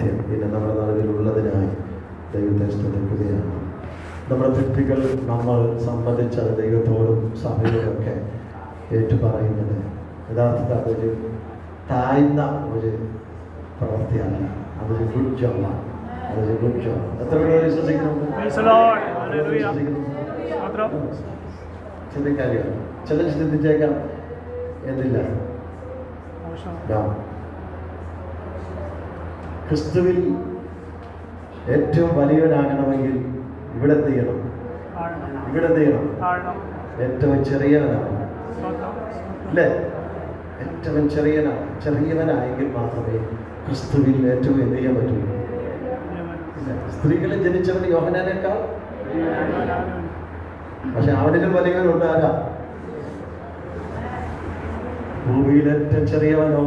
സാന്നിധ്യം പിന്നെ നമ്മുടെ നടുവിലുള്ളതിനായി ദൈവത്തെ സ്തുതിക്കുകയാണ്. നമ്മുടെ തെറ്റുകൾ നമ്മൾ സംബന്ധിച്ച ദൈവത്തോടും സഭയോടൊക്കെ ഏറ്റുപറയുന്നത് യഥാർത്ഥത്തിൽ അതൊരു താഴ്ന്ന ഒരു പ്രവൃത്തിയല്ല, അതൊരു ഗുഡ് ജോബാണ്. അതൊരു ഗുഡ് ജോബ്. എത്ര പേര് വിശ്വസിക്കുന്നുണ്ട്? ചിന്തിക്കാരിയാണ്. ചിലർ ചിന്തിച്ചേക്കാം എന്നില്ല. ക്രിസ്തുവിൽ ഏറ്റവും വലിയവനാകണമെങ്കിൽ ഇവിടെ എന്ത് ചെയ്യണം? ഏറ്റവും ചെറിയവനാണ് അല്ലേ? ഏറ്റവും ചെറിയവനായെങ്കിൽ മാത്രമേ ക്രിസ്തുവിൽ ഏറ്റവും എന്ത് ചെയ്യാൻ പറ്റുള്ളൂ. സ്ത്രീകളിൽ ജനിച്ചവൻ യോഹന്നാനേക്കാൾ, പക്ഷെ അവനിലും വലിയവനുണ്ട്. ആരാ? ഭൂമിയിൽ ഏറ്റവും ചെറിയവനോ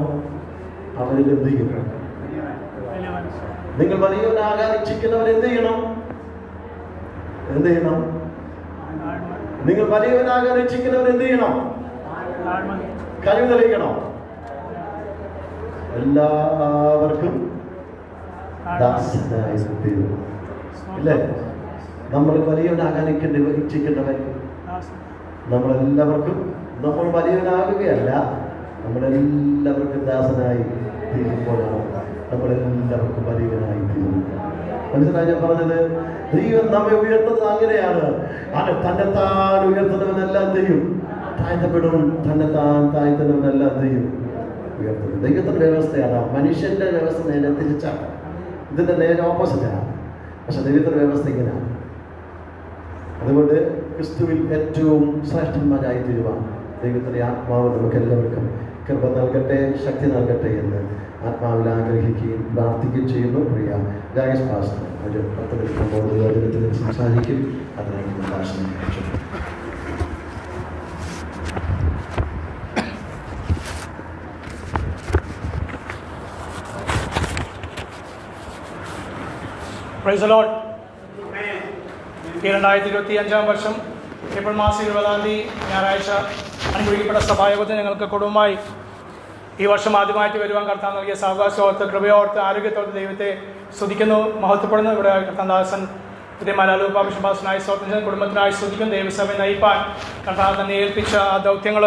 അവനിൽ എന്ത് ചെയ്യും? നിങ്ങൾ വലിയവനാകാൻ ഇച്ഛിക്കുന്നവർ എന്ത് ചെയ്യണം? നിങ്ങൾ വലിയവനാകാൻ ഇച്ഛിക്കുന്നവർ എന്ത് ചെയ്യണം? കഴിവ് തെളിയിക്കണം. എല്ലാവർക്കും ദാസനായി തീരുന്നു ഇല്ലേ? നമ്മൾ വലിയവനാകാൻ ഇച്ഛിക്കേണ്ടവൻ നമ്മളെല്ലാവർക്കും, നമ്മൾ വലിയവനാകുകയല്ല, നമ്മളെല്ലാവർക്കും ദാസനായി തീരുമ്പോഴാണ് നമ്മളെല്ലാവർക്കും വലിയവനായി തീരുന്നത്. മനസ്സിലായി ഞാൻ പറഞ്ഞത്? ദൈവം നമ്മെ ഉയർത്തുന്നത് അങ്ങനെയാണ്. തന്നെത്താൻ ഉയർത്തുന്നവനെല്ലാം ചെയ്യും താഴ്ത്തപ്പെടും, തന്നെത്താൻ താഴ്ത്തുന്നവനെല്ലാം ചെയ്യും ഉയർത്തുന്നത്. ദൈവത്തിന്റെ വ്യവസ്ഥയാണ്. മനുഷ്യന്റെ വ്യവസ്ഥ നേരെ തിരിച്ചാണ്, ഇതിന്റെ നേരെ ഓപ്പോസിറ്റാണ്. പക്ഷെ ദൈവത്തിന്റെ വ്യവസ്ഥ ഇങ്ങനെയാണ്. അതുകൊണ്ട് ക്രിസ്തുവിൽ ഏറ്റവും ശ്രേഷ്ഠന്മാരായി തീരുവാൻ ദൈവത്തിന്റെ ആത്മാവ് നമുക്ക് എല്ലാവർക്കും കൃപ നൽകട്ടെ, ശക്തി നൽകട്ടെ എന്ന് ആത്മാവിൽ ആഗ്രഹിക്കുകയും പ്രാർത്ഥിക്കുകയും ചെയ്യുന്നു. പ്രിയ രാകേഷ് പാസ്റ്റർ ഒരു 10 മിനിറ്റ് ദൈവത്തിൽ സംസാരിക്കും. അതിനായി ഭാഷണം കഴിച്ചു. Price the Lord. 2025 വർഷം ഏപ്രിൽ മാസം 20 ഞായറാഴ്ച അനുഗ്രഹിക്കപ്പെട്ട സഭായോഗത്തിന് ഞങ്ങൾക്ക് കുടുംബമായി ഈ വർഷം ആദ്യമായിട്ട് വരുവാൻ കർത്താവ് നൽകിയ സാവകാശത്തോർത്ത്, കൃപയോർത്ത്, ആരോഗ്യത്തോർത്ത് ദൈവത്തെ സ്തുതിക്കുന്നു, മഹത്വപ്പെടുന്നു. ഇവിടെ കർത്താദാസൻ വിദ്യമാലാലൂപ്പ വിശ്വാസനായി സ്തോത്രം, കുടുംബത്തിനായി സ്തുതിക്കും. ദൈവസഭയെ നയിപ്പാൻ കർത്താവ് തന്നെ ഏൽപ്പിച്ച ആ ദൗത്യങ്ങൾ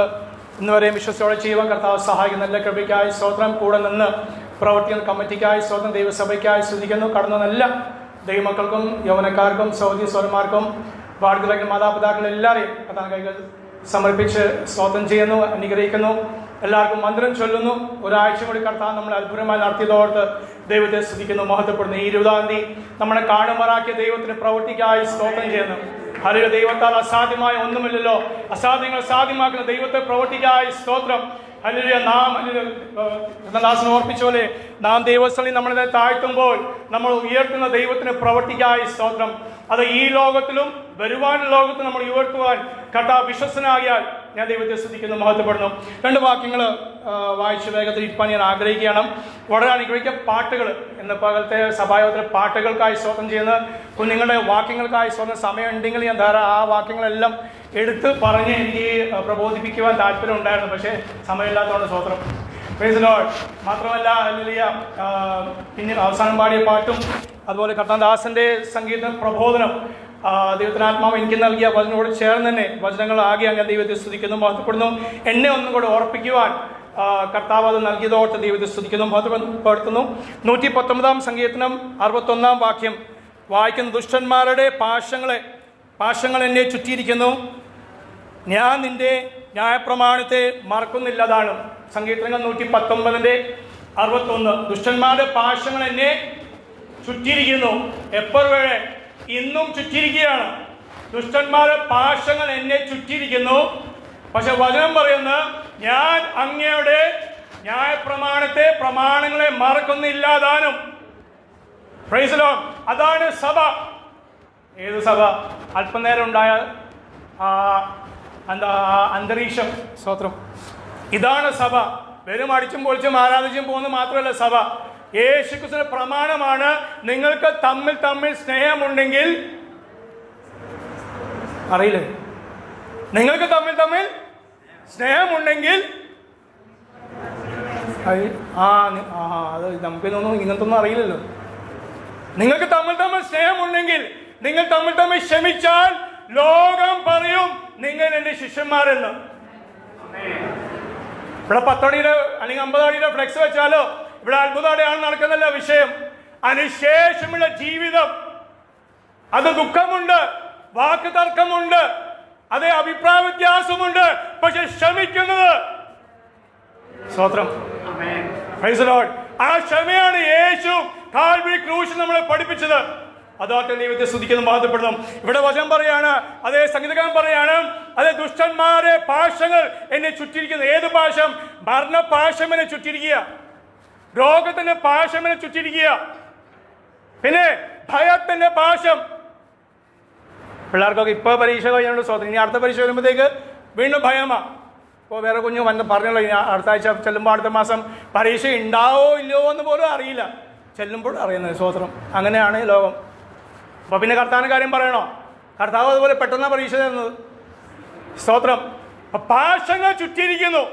ഇന്നുവരെയും വിശ്വസത്തോടെ ചെയ്യുവാൻ കർത്താവ് സഹായിക്കുന്ന എല്ലാ കൃപയ്ക്കായി സ്തോത്രം. കൂടെ നിന്ന് പ്രവർത്തിക്കുന്ന കമ്മിറ്റിക്കായി സ്തോത്രം, ദൈവസഭയ്ക്കായി സ്തുതിക്കുന്നു. കടന്നു നല്ല ദൈവമക്കൾക്കും യൗവനക്കാർക്കും സഹോദരീസ്വരന്മാർക്കും വാർദ്ധക്യ മാതാപിതാക്കൾ എല്ലാവരെയും കർത്താവ് കൈകൾ സമർപ്പിച്ച് സ്തോത്രം ചെയ്യുന്നു, അനുഗ്രഹിക്കുന്നു. എല്ലാവർക്കും മന്ത്രം ചൊല്ലുന്നു. ഒരാഴ്ച കൂടി കർത്താവ് നമ്മൾ അത്ഭുതമായി നടത്തിയതോർത്ത് ദൈവത്തെ സ്തുതിക്കുന്നു, മഹത്വപ്പെടുന്നു. ഈ 20 തീയതി നമ്മളെ കാണുമാറാക്കിയ ദൈവത്തിന് പ്രവർത്തിക്കായി സ്തോത്രം ചെയ്യുന്നു. ഹല്ലേലൂയ. ദൈവത്താൽ അസാധ്യമായ ഒന്നുമില്ലല്ലോ. അസാധ്യങ്ങൾ സാധ്യമാക്കുന്ന ദൈവത്തെ പ്രവർത്തിക്കായി സ്തോത്രം. ഹല്ലേലൂയ. നാം ദാസൻ ഓർപ്പിച്ച പോലെ നാം ദൈവസ്ഥലിൽ നമ്മളെ താഴ്ത്തുമ്പോൾ നമ്മൾ ഉയർത്തുന്ന ദൈവത്തിന് പ്രവർത്തിക്കായി സ്തോത്രം. അത് ഈ ലോകത്തിലും വരുവാനുള്ള ലോകത്തിലും നമ്മൾ ഉയർത്തുവാൻ കർത്താവ് വിശ്വസനാകിയാൽ ഞാൻ ദൈവത്തെ സ്തുതിക്കുന്നു, മഹത്വപ്പെടുന്നു. 2 വാക്യങ്ങൾ വായിച്ച് വേഗത്തിൽ ഇരിപ്പാൻ ഞാൻ ആഗ്രഹിക്കുകയാണ്. വളരെ അനുഗ്രഹിക്കുക പാട്ടുകൾ ഇന്ന് പകലത്തെ സഭായോഗത്തിലെ പാട്ടുകൾക്കായി സ്തോത്രം ചെയ്യുന്ന കുഞ്ഞുങ്ങളുടെ വാക്യങ്ങൾക്കായി സ്തോത്രം. സമയമുണ്ടെങ്കിൽ ഞാൻ ആ വാക്യങ്ങളെല്ലാം എടുത്ത് പറഞ്ഞ് എനിക്ക് പ്രബോധിപ്പിക്കുവാൻ താല്പര്യം ഉണ്ടായിരുന്നു, പക്ഷേ സമയമില്ലാത്തതുകൊണ്ട് സ്തോത്രം. Price the Lord. മാത്രമല്ല ഹല്ലേലൂയ, പിന്നെ അവസാനം പാടിയ പാട്ടും അതുപോലെ കർത്താദാസന്റെ സംഗീത പ്രബോധനം ദൈവത്തിന് ആത്മാവ് എനിക്ക് നൽകിയ വചനോട് ചേർന്ന് തന്നെ വചനങ്ങൾ ആകെ അങ്ങനെ ദൈവത്തെ സ്തുതിക്കുന്നു, മഹത്വപ്പെടുന്നു. എന്നെ ഒന്നും കൂടെ ഓർപ്പിക്കുവാൻ കർത്താവ് അത് നൽകിയതോർത്ത് ദൈവത്തെ സ്തുതിക്കുന്നു, മഹത്വപ്പെടുത്തുന്നു. 119 സങ്കീർത്തനം 61 വാക്യം വായിക്കുന്നു. ദുഷ്ടന്മാരുടെ പാശങ്ങൾ എന്നെ ചുറ്റിയിരിക്കുന്നു, ഞാൻ നിന്റെ ന്യായപ്രമാണത്തെ മറക്കുന്നില്ലതാണ്. സങ്കീർത്തനങ്ങൾ 119 61. ദുഷ്ടന്മാരുടെ പാശങ്ങൾ എന്നെ ചുറ്റിയിരിക്കുന്നു. എപ്പോഴേ ഇന്നും ചുറ്റിയിരിക്കുകയാണ്. ദുഷ്ടന്മാരുടെ പാശങ്ങൾ എന്നെ ചുറ്റിയിരിക്കുന്നു. പക്ഷെ വചനം പറയുന്ന ഞാൻ അങ്ങയുടെ പ്രമാണങ്ങളെ മറക്കുന്നില്ലാതാനും. Price the Lord. അതാണ് സഭ. ഏത് സഭ? അല്പനേരം ഉണ്ടായ അന്തരീക്ഷം, സ്തോത്രം. ഇതാണ് സഭ. വെറും അടിച്ചും പൊളിച്ചും ആരാധിച്ചും പോകുന്നത് മാത്രമല്ല സഭ. യേശുക്രിസ്തുവിന്റെ പ്രമാണമാണ്. നിങ്ങൾക്ക് തമ്മിൽ സ്നേഹമുണ്ടെങ്കിൽ, അറിയില്ലേ, നിങ്ങൾക്ക് തമ്മിൽ സ്നേഹമുണ്ടെങ്കിൽ അത് നമുക്ക് തോന്നുന്നു ഇങ്ങനത്തെ ഒന്നും അറിയില്ലല്ലോ. നിങ്ങൾക്ക് തമ്മിൽ തമ്മിൽ സ്നേഹമുണ്ടെങ്കിൽ, നിങ്ങൾ തമ്മിൽ തമ്മിൽ ക്ഷമിച്ചാൽ ലോകം പറയും നിങ്ങൾ എന്റെ ശിഷ്യന്മാരെന്ന്. ഇവിടെ 10 അടിയുടെ അല്ലെങ്കിൽ 50 അടിയുടെ ഫ്ലെക്സ് വെച്ചാലോ ഇവിടെ അത്ഭുതമാണ് നടക്കുന്നല്ല വിഷയം. അതിനുശേഷമുള്ള ജീവിതം, അത് ദുഃഖമുണ്ട്, വാക്ക് തർക്കമുണ്ട്, അതേ അഭിപ്രായ വ്യത്യാസമുണ്ട്, പക്ഷെ ക്ഷമിക്കുന്നത്. സ്തോത്രം. Price the Lord. ആ ക്ഷമയാണ് യേശു കാൽവരി ക്രൂശിൽ നമ്മളെ പഠിപ്പിച്ചത്. അതാട്ടെ ദൈവത്തെ സ്തുതിക്കുന്നു, മഹത്വപ്പെടുന്നു. ഇവിടെ വചനം പറയാണ്, അതേ സംഗീതകാരൻ പറയാണ്, അതേ ദുഷ്ടന്മാരെ പാശങ്ങൾ എന്നെ ചുറ്റിരിക്കുന്നു. ഏത് പാശം? മരണ പാശം എന്നെ ചുറ്റിരിക്കുക, രോഗത്തിന്റെ പാശം എന്നെ ചുറ്റിരിക്കുക, പിന്നെ ഭയത്തിന്റെ പാശം. പിള്ളേർക്കൊക്കെ ഇപ്പൊ പരീക്ഷ കഴിഞ്ഞുകൊണ്ട് സ്തോത്രം. ഇനി അടുത്ത പരീക്ഷ വരുമ്പോഴത്തേക്ക് വീണ്ടും ഭയമാ. ഇപ്പോൾ വേറെ കുഞ്ഞു പറഞ്ഞല്ലോ, ഇനി അടുത്ത ആഴ്ച ചെല്ലുമ്പോൾ അടുത്ത മാസം പരീക്ഷ ഉണ്ടാവോ ഇല്ലയോ എന്ന് പോലും അറിയില്ല, ചെല്ലുമ്പോൾ അറിയുന്നത്. സ്തോത്രം. അങ്ങനെയാണ് ലോകം. അപ്പോൾ പിന്നെ കർത്താവിൻ്റെ കാര്യം പറയണോ? കർത്താവ് അതുപോലെ പെട്ടെന്ന് പരീക്ഷ തരുന്നത്. സ്തോത്രം. പാശങ്ങൾ ചുറ്റിയിരിക്കുന്നു,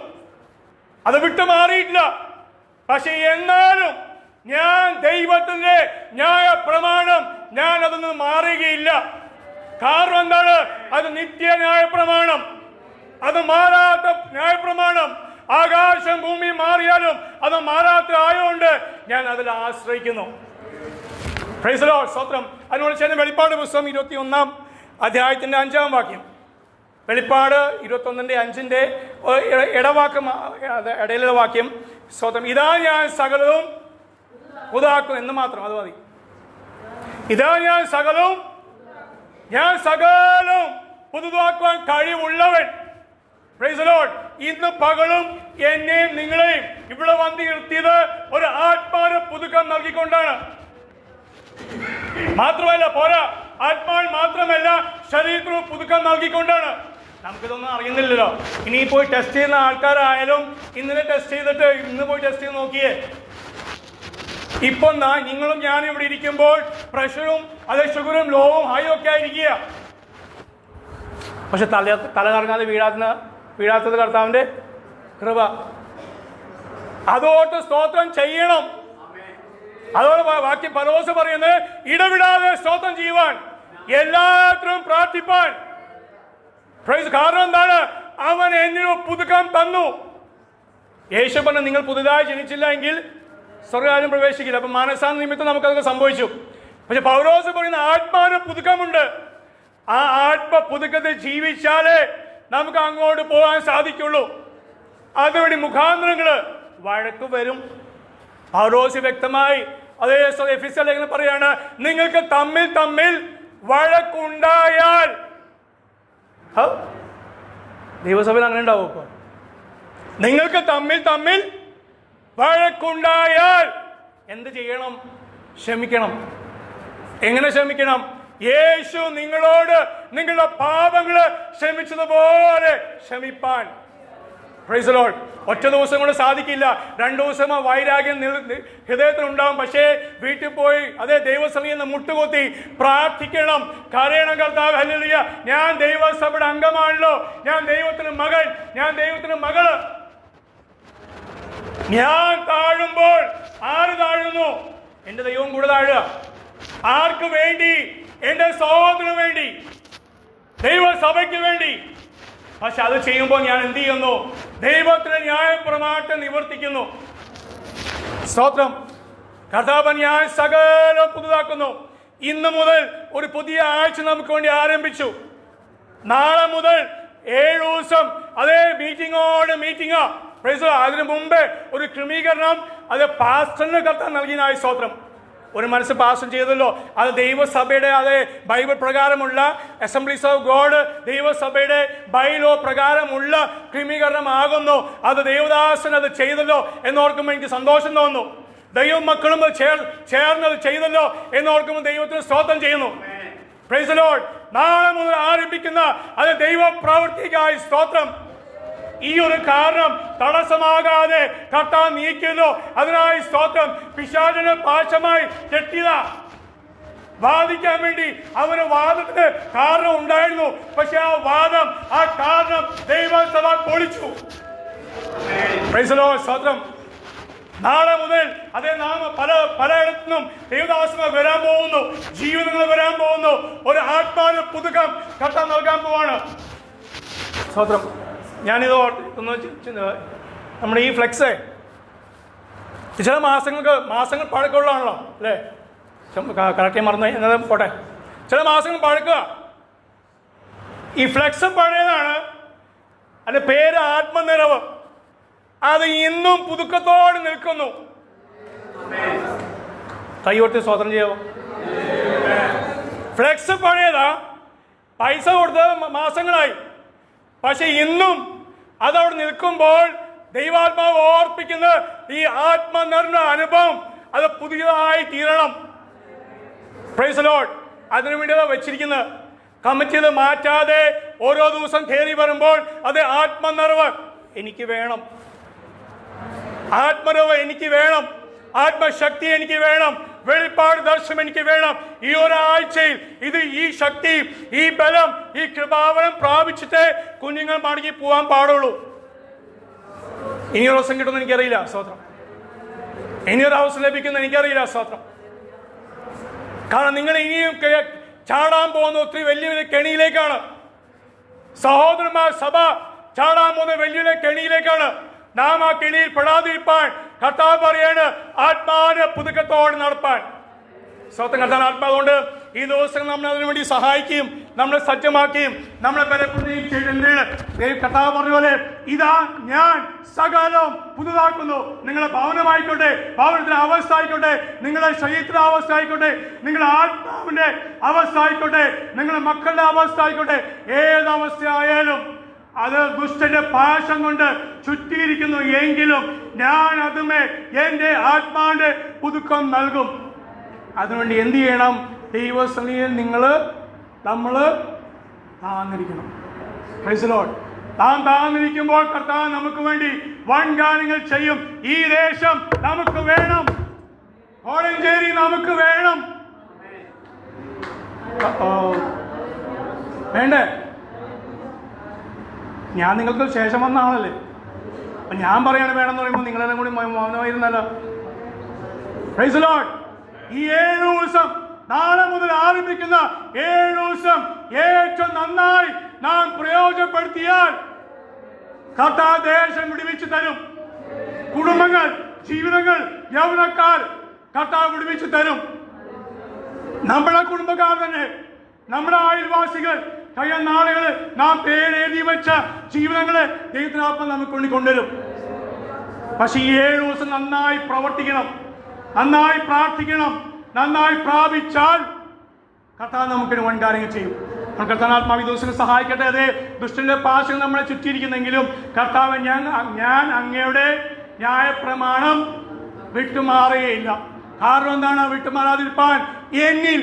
അത് വിട്ടു മാറിയിട്ടില്ല. പക്ഷെ എന്നാലും ഞാൻ ദൈവത്തിന്റെ ന്യായ പ്രമാണം ഞാൻ അതൊന്നും മാറുകയില്ല. കാരണം എന്താണ്? അത് നിത്യ ന്യായ പ്രമാണം, അത് മാറാത്ത ന്യായ പ്രമാണം. ആകാശം ഭൂമി മാറിയാലും അത് മാറാത്ത ആയതുകൊണ്ട് ഞാൻ അതിൽ ആശ്രയിക്കുന്നു. Price the Lord. സ്തോത്രം. അതിനോട് ചേർന്ന് വെളിപ്പാട് പുസ്തകം 21-ാം അധ്യായത്തിന്റെ 5-ാം വാക്യം. വെളിപ്പാട് 21-5 ഇടവാക്യം, ഇടയിലുള്ള വാക്യം. സ്തോത്രം. ഇതാ ഞാൻ സകലവും പുതുതാക്കും എന്ന് മാത്രം, അത് മതി. ഇതാ ഞാൻ സകലവും പുതുതാക്കുവാൻ കഴിവുള്ളവൻ. Praise the Lord. ഇന്ന് പകലും എന്നെയും നിങ്ങളെയും ഇവിടെ വന്ന് നിർത്തിയത് ഒരു ആത്മാന പുതുക്കം നൽകിക്കൊണ്ടാണ്. മാത്രമല്ല പോരാ, ആത്മാവിൽ മാത്രമല്ല ശരീരത്തിന് പുതുക്കം നൽകിക്കൊണ്ടാണ്. നമുക്കിതൊന്നും അറിയുന്നില്ലല്ലോ. ഇനി പോയി ടെസ്റ്റ് ചെയ്യുന്ന ആൾക്കാരായാലും ഇന്നലെ ടെസ്റ്റ് ചെയ്തിട്ട് ഇന്ന് പോയി ടെസ്റ്റ് ചെയ്ത് നോക്കിയേ. ഇപ്പൊ നിങ്ങളും ഞാനും ഇവിടെ ഇരിക്കുമ്പോൾ പ്രഷറും അതേ ഷുഗറും ലോവും ഹൈയും ഒക്കെ ആയിരിക്കുക. പക്ഷെ തല കറങ്ങാതെ വീഴാത്തത് കർത്താവിന്റെ കൃപ. അതോട്ട് സ്തോത്രം ചെയ്യണം. അതോടെ വാക്യം പൗലോസ് പറയുന്നത് ഇടവിടാതെ സ്തോത്രം ചെയ്യുവാൻ, എല്ലാത്തിനും പ്രാർത്ഥിപ്പാൻ. കാരണം എന്താണ്? അവൻ എന്നിന് പുതുക്കം തന്നു. യേശു പറഞ്ഞു, നിങ്ങൾ പുതുതായി ജനിച്ചില്ല എങ്കിൽ സ്വർഗ്ഗരാജ്യം പ്രവേശിക്കില്ല. അപ്പൊ മാനസാന്തര നിമിത്തം നമുക്കതൊക്കെ സംഭവിച്ചു. പക്ഷെ പൗലോസ് പറയുന്ന ആത്മാവിന് പുതുക്കമുണ്ട്. ആ ആത്മ പുതുക്കത്തിൽ ജീവിച്ചാലേ നമുക്ക് അങ്ങോട്ട് പോകാൻ സാധിക്കുള്ളൂ. അതുവഴി മുഖാന്തരങ്ങള് വഴക്ക് വരും. പൗലോസ് വ്യക്തമായി അതേ എഫെസ്യ ലേഖനം പറയാണ്, നിങ്ങൾക്ക് തമ്മിൽ വഴക്കുണ്ടായാൽ. ദൈവസഭയിൽ അങ്ങനെ ഉണ്ടാവും. ഇപ്പൊ നിങ്ങൾക്ക് തമ്മിൽ വഴക്കുണ്ടായാൽ എന്ത് ചെയ്യണം? ക്ഷമിക്കണം. എങ്ങനെ ക്ഷമിക്കണം? യേശു നിങ്ങളോട് നിങ്ങളുടെ പാപങ്ങള് ക്ഷമിച്ചതുപോലെ ക്ഷമിപ്പാൻ. Price the Lord. ഒറ്റ ദിവസം കൊണ്ട് സാധിക്കില്ല. 2 ദിവസം വൈരാഗ്യം ഹൃദയത്തിലുണ്ടാവും. പക്ഷേ വീട്ടിൽ പോയി അതേ ദൈവസഭയിൽ നിന്ന് മുട്ടുകുത്തി പ്രാർത്ഥിക്കണം, കരയണം. കർത്താവ് ഹല്ലേലൂയ, ഞാൻ ദൈവസഭയുടെ അംഗമാണല്ലോ, ഞാൻ ദൈവത്തിന് മകൻ, ഞാൻ ദൈവത്തിന് മകള്. ഞാൻ താഴുമ്പോൾ ആര് താഴുന്നു? എന്റെ ദൈവം കൂടെ താഴുക. ആർക്ക് വേണ്ടി? എന്റെ സഹോദരന് വേണ്ടി, ദൈവസഭയ്ക്ക് വേണ്ടി. പക്ഷെ അത് ചെയ്യുമ്പോൾ ഞാൻ എന്ത് ചെയ്യുന്നു? ദൈവത്തിന് ന്യായപ്രമാണം നിവർത്തിക്കുന്നു. സ്തോത്രം. കർത്താവ് ഞാൻ സകലം പുതുതാക്കുന്നു. ഇന്ന് മുതൽ ഒരു പുതിയ ആഴ്ച നമുക്ക് വേണ്ടി ആരംഭിച്ചു. നാളെ മുതൽ 7 ദിവസം അതേ മീറ്റിംഗാ. അതിനു മുമ്പേ ഒരു ക്രമീകരണം അത് പാസ്റ്ററിന് കർത്താവ് നൽകിയതായ സ്തോത്രം. ഒരു മനസ്സ് പാസ്റ്റർ ചെയ്തല്ലോ. അത് ദൈവസഭയുടെ അതേ ബൈബിൾ പ്രകാരമുള്ള അസംബ്ലീസ് ഓഫ് ഗോഡ് ദൈവസഭയുടെ ബൈലോ പ്രകാരമുള്ള ക്രമീകരണമാകുന്നു. അത് ദേവദാസൻ അത് ചെയ്തല്ലോ എന്നോർക്കുമ്പോൾ എനിക്ക് സന്തോഷം തോന്നുന്നു. ദൈവം മക്കളും ചേർന്നത് ചെയ്തല്ലോ എന്നോർക്കുമ്പോൾ ദൈവത്തിന് സ്തോത്രം ചെയ്യുന്നു. Price the Lord. നാളെ മുതൽ ആരംഭിക്കുന്ന അത് ദൈവ പ്രവൃത്തിക്കായി സ്തോത്രം. ഈ ഒരു കാരണം തടസ്സമാകാതെ കർത്താവ് നീക്കുന്നു. അതിനായി സ്തോത്രം. പിശാചിനെ പാശമായി കെട്ടിയത വാദിക്കാൻ വേണ്ടി അവന് വാദത്തിന് കാരണം ഉണ്ടായിരുന്നു. പക്ഷെ ആ കാരണം ദൈവസഭ പൊളിച്ചു. Price the Lord. സ്തോത്രം. നാളെ മുതൽ അതേ നാം പലയിടത്തുനിന്നും ദൈവദാസങ്ങൾ വരാൻ പോകുന്നു, ജീവിതങ്ങൾ വരാൻ പോകുന്നു. ഒരു ആത്മാവിന് പുതുക്കം കർത്താവ് നൽകാൻ പോവാണ്. സ്തോത്രം. ഞാനിത് ഒന്ന് നമ്മുടെ ഈ ഫ്ലെക്സ് ചില മാസങ്ങൾ പഴക്കമുള്ളതാണല്ലോ അല്ലേ? കറക്റ്റ് മറന്നു എന്നതും പോട്ടെ. ചില മാസങ്ങൾ പഴക്കുക. ഈ ഫ്ലെക്സ് പഴയതാണ്. അതിൻ്റെ പേര് ആത്മനിറവ്. അത് ഇന്നും പുതുക്കത്തോടെ നിൽക്കുന്നു. കൈകൊട്ടി സ്തോത്രം ചെയ്യാവോ? ഫ്ലെക്സ് പഴയതാ, പൈസ കൊടുത്ത് മാസങ്ങളായി, പക്ഷെ ഇന്നും അതവിടെ നിൽക്കുമ്പോൾ ദൈവാത്മാവ് ഓർപ്പിക്കുന്ന ഈ ആത്മനിർണ അനുഭവം അത് പുതിയതായി തീരണം. Price the Lord. അതിനുവേണ്ടി വെച്ചിരിക്കുന്നത് കമ്മിറ്റി ഇത് മാറ്റാതെ ഓരോ ദിവസം കയറി വരുമ്പോൾ അത് ആത്മനിറവ് എനിക്ക് വേണം, ആത്മനിറവ് എനിക്ക് വേണം, ആത്മശക്തി എനിക്ക് വേണം, വെളിപ്പാട് ദർശനം എനിക്ക് വേണം. ഈ ഒരാഴ്ചയിൽ ഈ ശക്തി, ഈ ബലം, ഈ കൃപാവനം പ്രാപിച്ചിട്ട് കുഞ്ഞുങ്ങൾ മടങ്ങി പോകാൻ പാടുള്ളൂ. ഇനിയൊരു ദിവസം കിട്ടുമെന്ന് എനിക്കറിയില്ല. സ്തോത്രം. ഇനിയൊരു അവസരം ലഭിക്കുന്ന എനിക്കറിയില്ല. സ്തോത്രം. കാരണം നിങ്ങൾ ഇനിയും ചാടാൻ പോകുന്ന ഒത്തിരി വലിയ വലിയ കെണിയിലേക്കാണ്. സഹോദരന്മാർ, സഭ ചാടാൻ പോകുന്ന വലിയ വലിയ കെണിയിലേക്കാണ്. നാം ആ കെണിയിൽ പെടാതിരിപ്പാൻ കർത്താവ് പറയാണ് ആത്മാവിനെ പുതുക്കത്തോടെ നടപ്പാൻ. സ്വന്തം കർത്താൻ ആത്മാവുകൊണ്ട് ഈ ദിവസം നമ്മൾ അതിനുവേണ്ടി സഹായിക്കുകയും നമ്മളെ സജ്ജമാക്കുകയും നമ്മളെ ബലപ്പെടുത്തുകയും ചെയ്തിട്ടുണ്ട്. കർത്താവ് പറഞ്ഞ പോലെ ഇതാ ഞാൻ സകലം പുതുതാക്കുന്നു. നിങ്ങളുടെ ഭവനമായിക്കോട്ടെ, ഭവനത്തിന്റെ അവസ്ഥ ആയിക്കോട്ടെ, നിങ്ങളുടെ ശരീരത്തിന്റെ അവസ്ഥ ആയിക്കോട്ടെ, നിങ്ങളുടെ ആത്മാവിന്റെ അവസ്ഥ ആയിക്കോട്ടെ, നിങ്ങളുടെ മക്കളുടെ അവസ്ഥ ആയിക്കോട്ടെ, ഏതവസ്ഥയായാലും അത് ദുഷ്ടന്റെ പാശം കൊണ്ട് ചുറ്റിയിരിക്കുന്നു എങ്കിലും ഞാൻ അതുമേ എന്റെ ആത്മാവിന്റെ പുതുക്കം നൽകും. അതിനുവേണ്ടി എന്ത് ചെയ്യണം? ദൈവസന്നിധിയിൽ നമ്മൾ താഴ്ന്നിരിക്കണം. Price the Lord. നാം താഴ്ന്നിരിക്കുമ്പോൾ കർത്താവ് നമുക്ക് വേണ്ടി വൻ കാര്യങ്ങൾ ചെയ്യും. ഈ ദേശം നമുക്ക് വേണം, കോഴഞ്ചേരി നമുക്ക് വേണം. വേണ്ടേ? ഞാൻ നിങ്ങൾക്ക് ശേഷം വന്ന ആളല്ലേ, അപ്പൊ ഞാൻ പറയാണ് വേണമെന്ന് പറയുമ്പോൾ നിങ്ങളെല്ലാം കൂടി മൗനമായിരുന്നല്ലോ. Price the Lord. ഈ 7 ദിവസം, നാളെ മുതൽ ആരംഭിക്കുന്ന 7 ദിവസം ഏറ്റവും നന്നായി നാം പ്രയോജനപ്പെടുത്തിയാൽ കർത്താവ് ദേശം വിടുവിച്ചു തരും. കുടുംബങ്ങൾ, ജീവിതങ്ങൾ, യൗവനക്കാർ കർത്താവ് വിടുവിച്ചു തരും. നമ്മുടെ കുടുംബക്കാർ തന്നെ, നമ്മുടെ അയൽവാസികൾ, കഴിഞ്ഞ നാളുകളിൽ നാം പേരെഴുതി വെച്ച ജീവിതങ്ങളെ ദൈവത്തിനാത്മ നമുക്ക് കൊണ്ടുവരും. പക്ഷെ ഈ 7 ദിവസം നന്നായി പ്രവർത്തിക്കണം, നന്നായി പ്രാർത്ഥിക്കണം, നന്നായി പ്രാപിച്ചാൽ കർത്താവ് നമുക്കൊരു വൻ കാര്യങ്ങൾ ചെയ്യും. കർത്താനാത്മാവ് ഈ ദിവസങ്ങൾ സഹായിക്കട്ടെ. അതേ ദുഷ്ടന്റെ പാശങ്ങൾ നമ്മളെ ചുറ്റിയിരിക്കുന്നെങ്കിലും കർത്താവ് ഞാൻ അങ്ങയുടെ ന്യായപ്രമാണം വിട്ടുമാറുകയില്ല. കാരണം എന്താണ്? വിട്ടുമാറാതിരിപ്പാൻ എന്നിൽ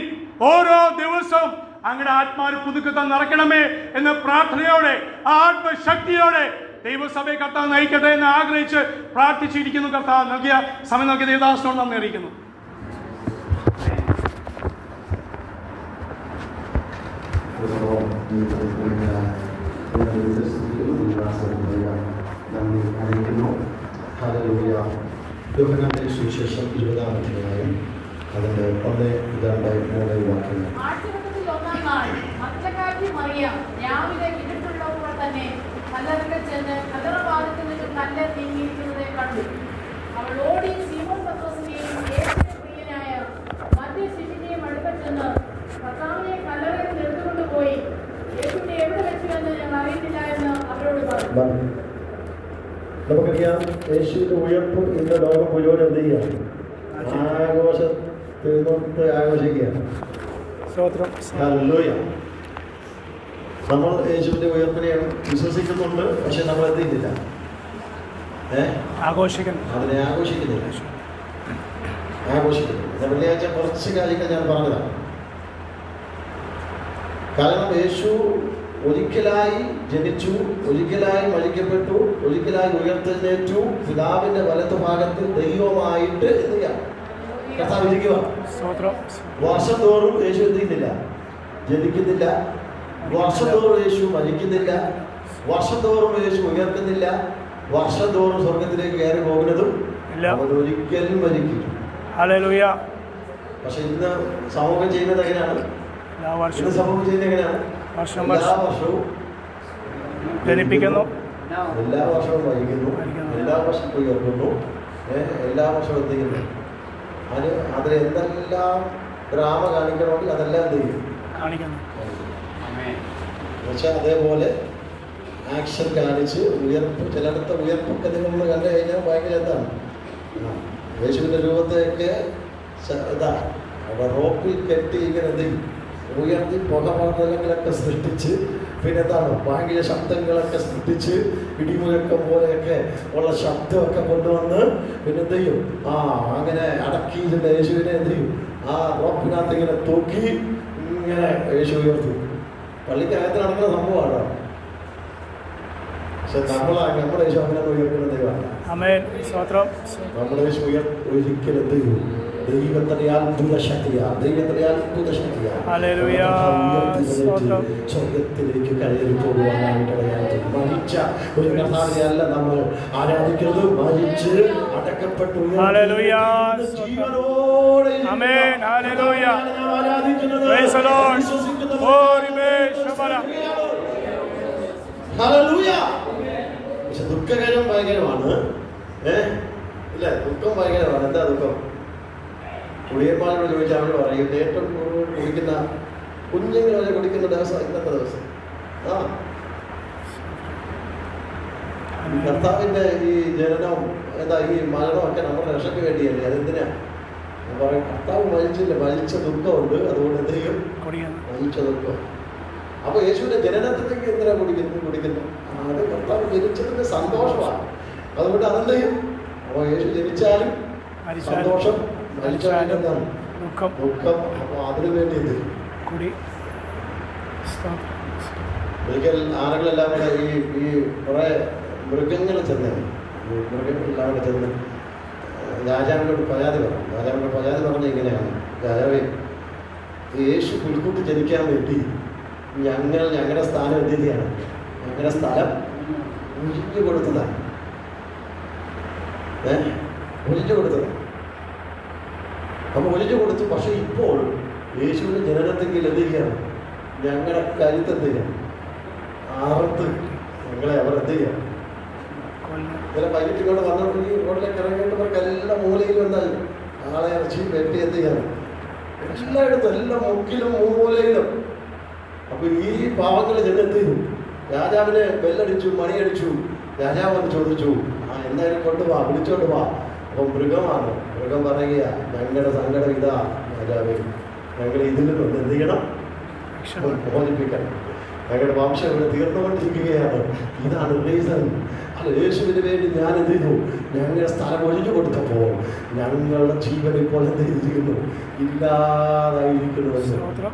ഓരോ ദിവസവും അങ്ങയുടെ ആത്മാവിന് പുതുക്കത്താൻ നിറയ്ക്കണമേ എന്ന പ്രാർത്ഥനയോടെ, ആത്മശക്തിയോടെ ദൈവസഭയെ കർത്താവ് നയിക്കട്ടെ എന്ന് ആഗ്രഹിച്ച് പ്രാർത്ഥിച്ചിരിക്കുന്നു. കർത്താവ് നൽകിയ സമയം നൽകിയ ദേവദാസനോട് നന്ദി അറിയിക്കുന്നു. യോഹന്നാന്റെ സുവിശേഷം 20-ാം അധ്യായം അതിന്റെ 1, 2, 3 വാക്യങ്ങൾ. രാവിലെ ഇരുട്ടുള്ളപ്പോൾ തന്നെ കല്ലറയിൽ ചെന്ന് കല്ലറവാതിൽക്കൽ നിന്ന് കല്ല് നീങ്ങിയിരിക്കുന്നതെ കണ്ടു. അവൾ ഓടി സീമോൻ പത്രോസിനെയും യേശുവിന്റെ പ്രിയനായ മറ്റേ ശിശുവിനെയും അടുക്കൽ ചെന്ന് കർത്താവിനെ കല്ലറയിൽ നിന്ന് എടുത്തുകൊണ്ടുപോയി യേശുവിനെ എവിടെ വെച്ചു എന്ന് ഞങ്ങൾ അറിയുന്നില്ല എന്ന് അവരോട് പറഞ്ഞു. നമുക്കറിയാം, യേശുവിന്റെ ഉയർപ്പ് ഇന്ന് ലോകം മുഴുവൻ എന്ത് ചെയ്യാം? ആഘോഷിക്കുകയാണ്. നമ്മൾ യേശുവിന്റെ ഉയർപ്പിനെ വിശ്വസിക്കുന്നുണ്ട്, പക്ഷെ നമ്മൾ എന്ത് ചെയ്യുന്നില്ല? അതിനെ ആഘോഷിക്കുന്നില്ല. വെള്ളിയാഴ്ച കുറച്ച് കാര്യങ്ങൾ ഞാൻ പറഞ്ഞതാണ്. കാരണം യേശു ഒരിക്കലായി ജനിച്ചു, ഒരിക്കലായി മരിക്കപ്പെട്ടു, ഒരിക്കലായി ഉയർത്തെഴുന്നേറ്റു, പിതാവിന്റെ വലത്ത് ഭാഗത്ത് ദൈവമായിട്ട് എന്ത് ചെയ്യാം? കർത്താവ് ഇരിക്കുക. വർഷം തോറും യേശു എന്ത് ചെയ്യുന്നില്ല? ജനിക്കുന്നില്ല. വർഷം തോറും യേശു മരിക്കുന്നില്ല. വർഷം തോറും യേശു ഉയർത്തുന്നില്ല. വർഷം തോറും സ്വർഗത്തിലേക്ക് കയറി പോകുന്നതും അവൻ ഒരിക്കലും മരിക്കില്ല. ഹല്ലേലൂയ. പക്ഷെ ഇന്ന് സമൂഹം ചെയ്യുന്നത് എങ്ങനെയാണ്? ഇന്ന് സമൂഹം ചെയ്യുന്നത് എങ്ങനെയാണ്? എല്ലാ വർഷവും ജനിപ്പിക്കുന്നു, എല്ലാ വർഷവും വൈകുന്നു, എല്ലാ വർഷവും ഉയർത്തുന്നു, എല്ലാ വർഷവും എത്തിക്കുന്നു. അതിൽ എന്തെല്ലാം ഡ്രാമ കാണിക്കണമെങ്കിൽ അതെല്ലാം എന്ത് ചെയ്യും? പക്ഷെ അതേപോലെ ആക്ഷൻ കാണിച്ച് ഉയർപ്പ്, ചിലടത്ത് ഉയർപ്പൊക്കെ നിങ്ങൾ കണ്ടു കഴിഞ്ഞാൽ ഭയങ്കര എന്താണ്, യേശുവിൻ്റെ രൂപത്തെയൊക്കെ ഇതാ അവിടെ റോപ്പിൽ കെട്ടി ഇങ്ങനെ എന്ത് ചെയ്യും? ഉയർത്തി പുകമണ്ഡലങ്ങളൊക്കെ സൃഷ്ടിച്ച്, പിന്നെ എന്താണ് ഭയങ്കര ശബ്ദങ്ങളൊക്കെ സൃഷ്ടിച്ച്, ഇടിമുഴക്കം പോലെയൊക്കെ ഉള്ള ശബ്ദമൊക്കെ കൊണ്ടുവന്ന് പിന്നെ എന്ത് ചെയ്യും? അങ്ങനെ അടക്കിയിരുന്ന യേശുവിനെ എന്ത് ചെയ്യും? ആ റോപ്പിനകത്ത് ഇങ്ങനെ തൂക്കി ഇങ്ങനെ യേശു ഉയർത്തി. പള്ളിക്കകത്ത് നടക്കുന്ന സംഭവമാണ്. പക്ഷെ നമ്മുടെ യേശു അങ്ങനെ ഉയർത്തുന്ന ദൈവമാണ്. നമ്മുടെ യേശു ഒരിക്കലും എന്ത് ചെയ്യും? ദൈവത്തിന്റെ അത്ഭുത ശക്തിയാണ്, ദൈവത്തിന്റെ അത്ഭുത ശക്തിയാണ്. സ്വർഗത്തിലേക്ക് കയറി പോകുവാനായിട്ട് മരിച്ച ഒരു കർത്താവിനെ അല്ല നമ്മൾ ആരാധിക്കുന്നത്, മരിച്ച് അടക്കപ്പെട്ടു ജീവനോടെ ആരാധിക്കുന്നത്. പക്ഷെ ദുഃഖകരം ഭയങ്കരമാണ്. ഇല്ല, ദുഃഖം ഭയങ്കരമാണ്. എന്താ ദുഃഖം? കുടിയന്മാരോട് ചോദിച്ചാൽ അവർ പറയും ഏറ്റവും കൂടുതൽ കുടിക്കുന്ന കുഞ്ഞുങ്ങൾ വരെ കുടിക്കുന്ന ദിവസം ഇന്നത്തെ ദിവസം. കർത്താവിന്റെ ഈ ജനനവും എന്താ ഈ മരണമൊക്കെ നമ്മുടെ രക്ഷയ്ക്ക് വേണ്ടിയല്ലേ? അതെന്തിനാ പറയും? കർത്താവ് മരിച്ചില്ല, മരിച്ച ദുഃഖമുണ്ട്, അതുകൊണ്ട് എന്ത് ചെയ്യും? മരിച്ച ദുഃഖം. അപ്പൊ യേശുവിന്റെ ജനനത്തിലേക്ക് എന്തിനാ കുടിക്കുന്നു? അത് കർത്താവ് ജനിച്ചതിന്റെ സന്തോഷമാണ്, അതുകൊണ്ട് അതെന്ത് ചെയ്യും? അപ്പൊ യേശു ജനിച്ചാലും സന്തോഷം, മരിച്ചാലും എന്താണ്? ദുഃഖം. അപ്പൊ അതിനു വേണ്ടി എന്ത് ഒരിക്കൽ ആളുകളെല്ലാം കൂടെ ഈ കുറെ മൃഗങ്ങൾ മൃഗങ്ങളെല്ലാം കൂടെ ചെന്ന് രാജാവിനോട് പരാതി പറഞ്ഞു. രാജാവിനോട് പരാതി പറഞ്ഞ ഇങ്ങനെയാണ്: രാജാവേ, യേശു പുൽക്കൂട്ടി ജനിക്കാൻ വേണ്ടി ഞങ്ങളുടെ സ്ഥാനം എന്ത് ചെയ്യാണ്? ഞങ്ങളുടെ സ്ഥലം ഒഴിഞ്ഞു കൊടുത്തതാണ്. ഒഴിഞ്ഞു കൊടുത്തതാണ്. അപ്പൊ ഒഴിഞ്ഞു കൊടുത്തു. പക്ഷെ ഇപ്പോൾ യേശുവിന്റെ ജനനത്തെങ്കിൽ എന്ത് ചെയ്യാണ്? ഞങ്ങളുടെ കരുത്ത് എന്ത് ചെയ്യാം? ആർത്ത് ഞങ്ങളെ അവർ എന്ത് ചെയ്യാം? ചില പൈലറ്റുകൾ വന്നപ്പോൾ ഈ റോഡിലേക്ക് ഇറങ്ങിയവർക്ക് എല്ലാ മൂലയിലും എന്തായി? ആളെ ഇറച്ചി വെട്ടി എന്ത് ചെയ്യാണ്? എല്ലായിടത്തും, എല്ലാ മുക്കിലും മൂലയിലും. അപ്പൊ ഈ പാവങ്ങൾ ചെന്നെത്തി രാജാവിനെ ബെല്ലടിച്ചു, മണിയടിച്ചു. രാജാവ് വന്ന് ചോദിച്ചു, എന്തായാലും കൊണ്ടുപോവാ, വിളിച്ചോണ്ട് പോവാ. അപ്പം മൃഗമാണ്. മൃഗം പറയുക, ഞങ്ങളുടെ സങ്കടം ഇതാ രാജാവേ, ഞങ്ങൾ ഇതിൽ നിന്ന് എന്ത് ചെയ്യണം? മോചിപ്പിക്കണം. ഞങ്ങളുടെ വംശം ഇവിടെ തീർന്നുകൊണ്ടിരിക്കുകയാണ്. ഇതാണ് റീസൺ. അല്ല, യേശുവിന് വേണ്ടി ഞാൻ എന്ത് ചെയ്തു? ഞങ്ങളുടെ സ്ഥലം ഒഴിഞ്ഞു കൊടുത്തപ്പോൾ ഞങ്ങളുടെ ജീവൻ ഇപ്പോൾ എന്ത് ചെയ്തിരിക്കുന്നു? ഇല്ലാതായിരിക്കുന്നു.